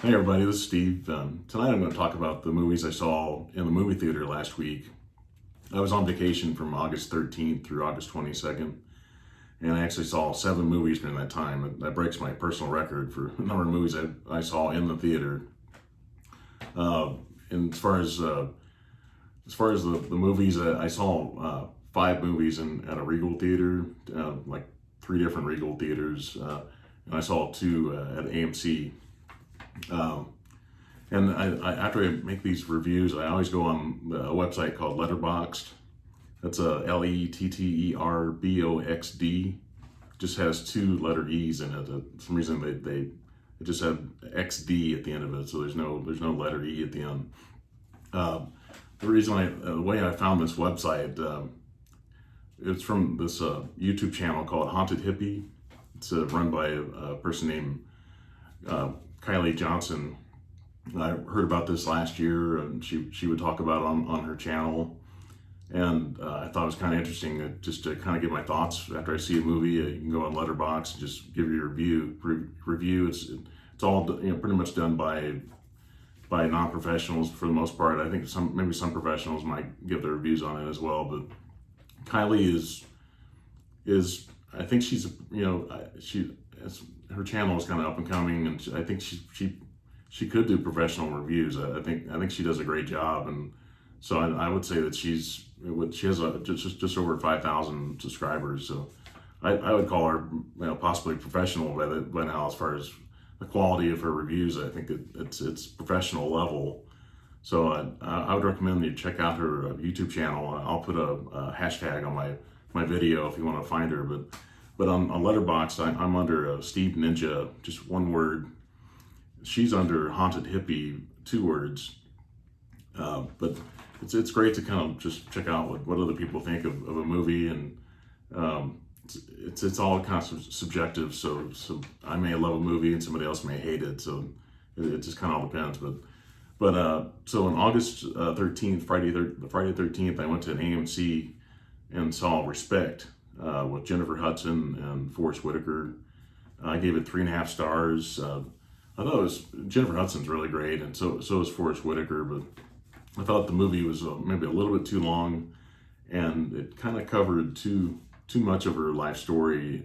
Hey everybody, this is Steve. Tonight I'm going to talk about the movies I saw in the movie theater last week. I was on vacation from August 13th through August 22nd, and I actually saw 7 movies during that time. That breaks my personal record for the number of movies I saw in the theater. And as far as the movies, I saw 5 movies at a Regal theater, like 3 different Regal theaters, and I saw 2 at AMC. And after I make these reviews, I always go on a website called Letterboxed. That's a Letterboxd. Just has 2 letter E's in it. For some reason it just had XD at the end of it, so there's no letter E at the end. The way I found this website, it's from this YouTube channel called Haunted Hippie. It's run by a person named Kylie Johnson. I heard about this last year, and she would talk about it on her channel, and I thought it was kind of interesting just to kind of get my thoughts after I see a movie. You can go on Letterboxd and just give your review. It's all pretty much done by non-professionals for the most part. I think maybe some professionals might give their reviews on it as well, but Kylie is I think she's her channel is kind of up and coming, and I think she could do professional reviews. I think she does a great job, and so I would say that she has just over 5,000 subscribers. So I would call her possibly professional by now as far as the quality of her reviews. I think it's professional level. So I would recommend you check out her YouTube channel. I'll put a hashtag on my video if you want to find her. But on Letterboxd, I'm under Steve Ninja, just one word. She's under Haunted Hippie, 2 words. But it's great to kind of just check out what other people think of a movie, and it's all kind of subjective. So I may love a movie and somebody else may hate it. So it just kind of all depends. But so on August 13th, Friday the 13th, I went to an AMC and saw Respect with Jennifer Hudson and Forest Whitaker. I gave it 3.5 stars. I thought Jennifer Hudson's really great, and so is Forest Whitaker. But I thought the movie was maybe a little bit too long, and it kind of covered too much of her life story.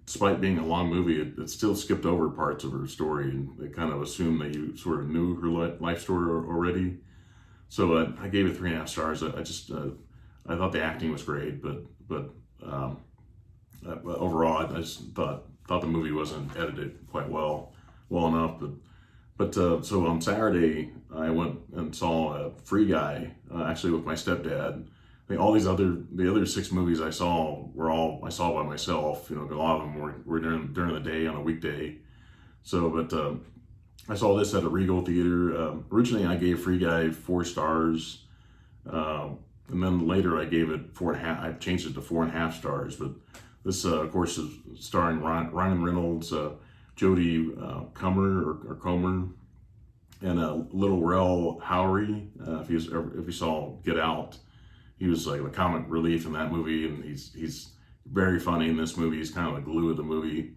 Despite being a long movie, it still skipped over parts of her story, and they kind of assumed that you sort of knew her life story already. So I gave it 3.5 stars. I thought the acting was great, but overall, I just thought the movie wasn't edited quite well enough. But so on Saturday, I went and saw Free Guy, actually with my stepdad. I think all the other 6 movies I saw I saw by myself. A lot of them were during the day on a weekday. So, but I saw this at a Regal theater. Originally, I gave Free Guy 4 stars. And then later I gave it 4.5. I changed it to 4.5 stars. But this, of course, is starring Ryan Reynolds, Jodie Comer, and Little Rel Howery. If you saw Get Out, he was like the comic relief in that movie, and he's very funny in this movie. He's kind of the glue of the movie,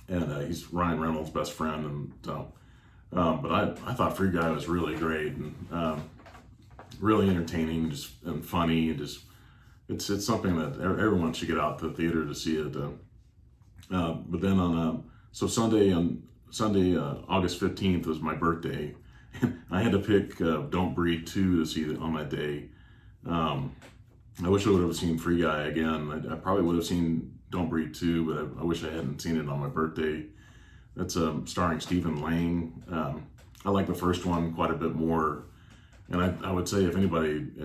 and he's Ryan Reynolds' best friend. And so, but I thought Free Guy was really great, and really entertaining, and funny, and it's something that everyone should get out to the theater to see it. But then on Sunday, August 15th was my birthday. I had to pick Don't Breathe 2 to see on that day. I wish I would have seen Free Guy again. I probably would have seen Don't Breathe 2, but I wish I hadn't seen it on my birthday. That's starring Stephen Lang. I like the first one quite a bit more. And I would say if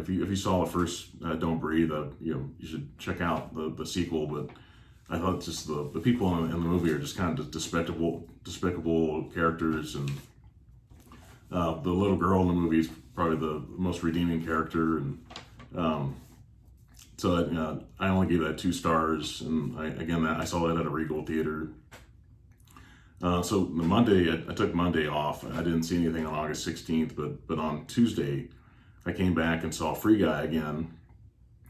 you saw the first Don't Breathe, you should check out the sequel. But I thought just the people in the movie are just kind of despicable characters, and the little girl in the movie is probably the most redeeming character. And so I only gave that 2 stars, and I saw that at a Regal theater. So the Monday, I took Monday off. I didn't see anything on August 16th, but on Tuesday, I came back and saw Free Guy again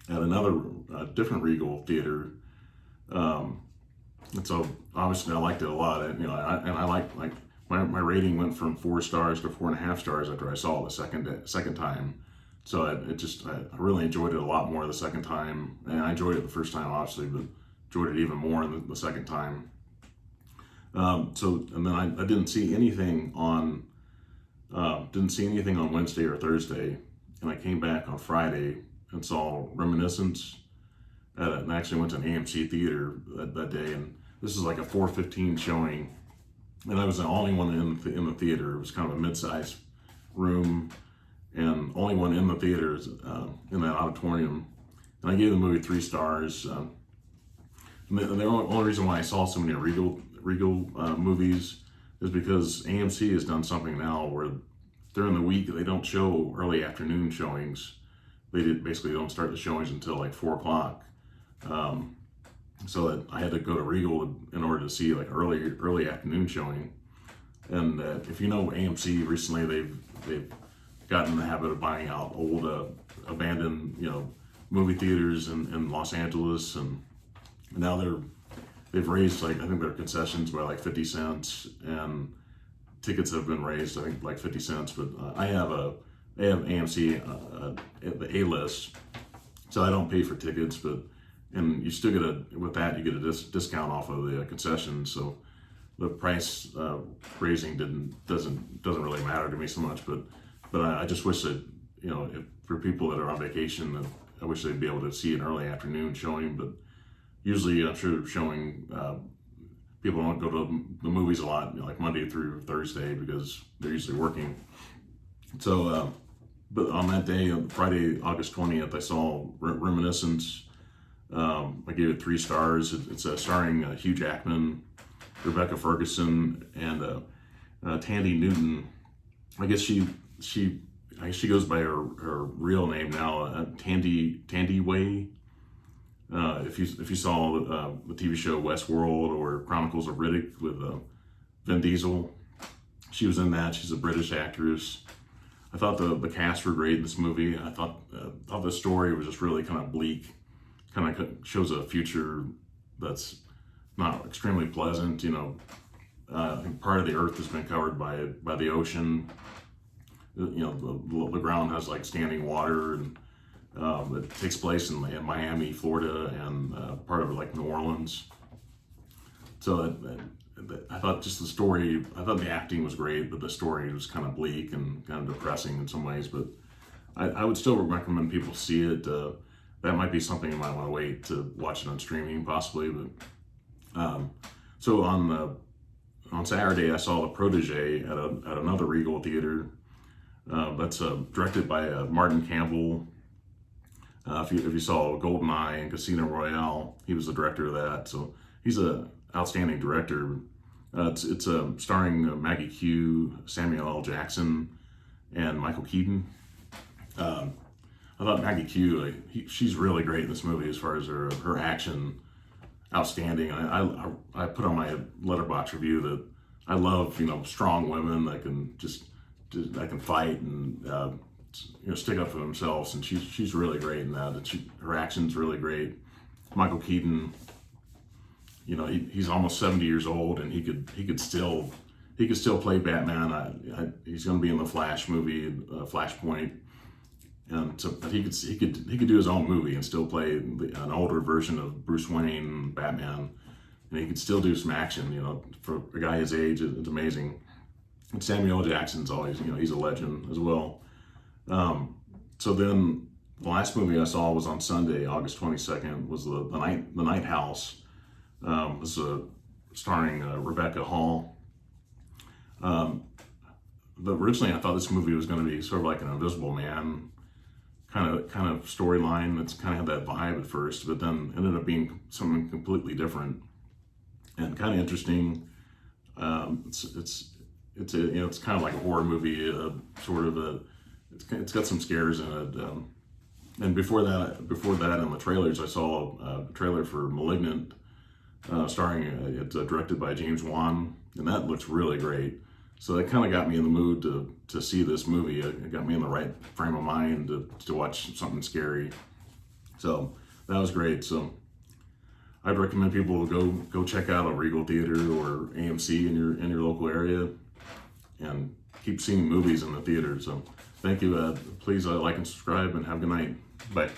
at another different Regal theater. And so obviously I liked it a lot. I like my rating went from 4 stars to 4.5 stars after I saw it the second time. So I really enjoyed it a lot more the second time, and I enjoyed it the first time obviously, but enjoyed it even more the second time. And then I didn't see anything on Wednesday or Thursday, and I came back on Friday and saw Reminiscence. And I actually went to an AMC theater that day, and this is like a 4:15 showing, and I was the only one in the theater. It was kind of a mid-sized room, and only one in the theater in that auditorium. And I gave the movie 3 stars. And the only reason why I saw so many Regal movies is because AMC has done something now where during the week they don't show early afternoon showings. They basically don't start the showings until like 4 o'clock. So that I had to go to Regal in order to see like early afternoon showing. And if you know AMC, recently they've gotten in the habit of buying out old abandoned movie theaters in Los Angeles, and now they've raised I think their concessions by like 50 cents, and tickets have been raised I think like 50 cents. But I have AMC the A list, so I don't pay for tickets, and you still get with that you get a discount off of the concessions. So the price raising doesn't really matter to me so much. But I just wish that for people that are on vacation, I wish they'd be able to see an early afternoon showing. But usually I'm sure showing people don't go to the movies a lot like Monday through Thursday because they're usually working. So but on that day, Friday, August 20th, I saw Reminiscence. I gave it 3 stars. It's starring Hugh Jackman, Rebecca Ferguson, and Tandy Newton. I guess she goes by her real name now, Tandy Way. If you saw the TV show Westworld or Chronicles of Riddick with Vin Diesel, she was in that. She's a British actress. I thought the cast were great in this movie. I thought the story was just really kind of bleak. Kind of shows a future that's not extremely pleasant. I think part of the earth has been covered by the ocean. The ground has like standing water, and it takes place in Miami, Florida, and part of like New Orleans. So I thought just the story, I thought the acting was great, but the story was kind of bleak and kind of depressing in some ways. But I would still recommend people see it. That might be something you might want to wait to watch it on streaming, possibly. But so on Saturday, I saw The Protege at another Regal theater. That's directed by Martin Campbell. If you saw GoldenEye and Casino Royale, he was the director of that. So he's an outstanding director. It's starring Maggie Q, Samuel L. Jackson, and Michael Keaton. I thought Maggie Q, she's really great in this movie as far as her action, outstanding. I put on my letterboxed review that I love strong women that can fight and stick up for themselves, and she's really great in that. And her action's really great. Michael Keaton, he's almost 70 years old, and he could still play Batman. He's going to be in the Flash movie, Flashpoint. And so, but he could do his own movie and still play an older version of Bruce Wayne, Batman, and he could still do some action. For a guy his age, it's amazing. And Samuel L. Jackson's always, he's a legend as well. So then the last movie I saw was on Sunday, August 22nd, was the Night House. This is starring Rebecca Hall. But originally I thought this movie was going to be sort of like an Invisible Man kind of storyline. That's kind of had that vibe at first, but then ended up being something completely different and kind of interesting. It's kind of like a horror movie, it's got some scares in it. And before that, in the trailers, I saw a trailer for Malignant, it's directed by James Wan, and that looks really great. So that kind of got me in the mood to see this movie. It got me in the right frame of mind to watch something scary. So that was great. So I'd recommend people go check out a Regal theater or AMC in your local area. and keep seeing movies in the theater. So thank you. Please like and subscribe, and have a good night. Bye.